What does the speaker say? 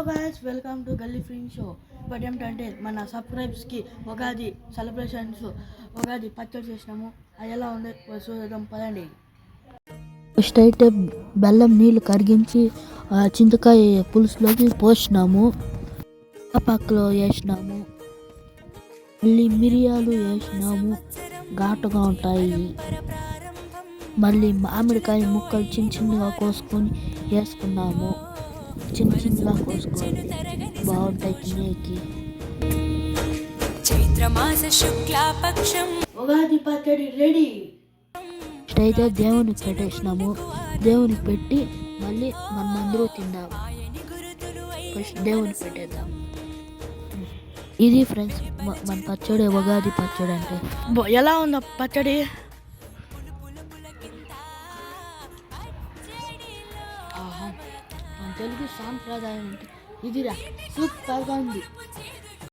Guys, welcome to గల్లీ friend show. ఇప్పుడు ఏంటంటే మన సబ్స్క్రైబ్స్కి ఉగాది సెలబ్రేషన్స్, ఉగాది పచ్చడి చేసినాము. అది ఎలా ఉంది చూద్దాం పదండి. ఫస్ట్ అయితే బెల్లం నీళ్ళు కరిగించి చింతకాయ పులుసులోకి పోసినాము. పక్కలో వేసినాము, మళ్ళీ మిరియాలు వేసినాము, ఘాటుగా ఉంటాయి. మళ్ళీ మామిడికాయ ముక్కలు చిన్న చిన్నగా కోసుకొని వేసుకున్నాము. చిన్న చిన్నగా కోసుకొని బాగుంటాయి తినేకి. ఉగాది పచ్చడి రెడీ. ఫస్ట్ అయితే దేవునికి పెట్టేసినాము. దేవునికి పెట్టి మళ్ళీ మనమందరూ తిందాము. ఫస్ట్ దేవునికి పెట్టేద్దాం. ఇది ఫ్రెండ్స్ మన పచ్చడి, ఉగాది పచ్చడి అంటే. ఎలా ఉందా పచ్చడి? మన తెలుగు సాంప్రదాయం అంటే ఇదిరా, సూపర్గా ఉంది.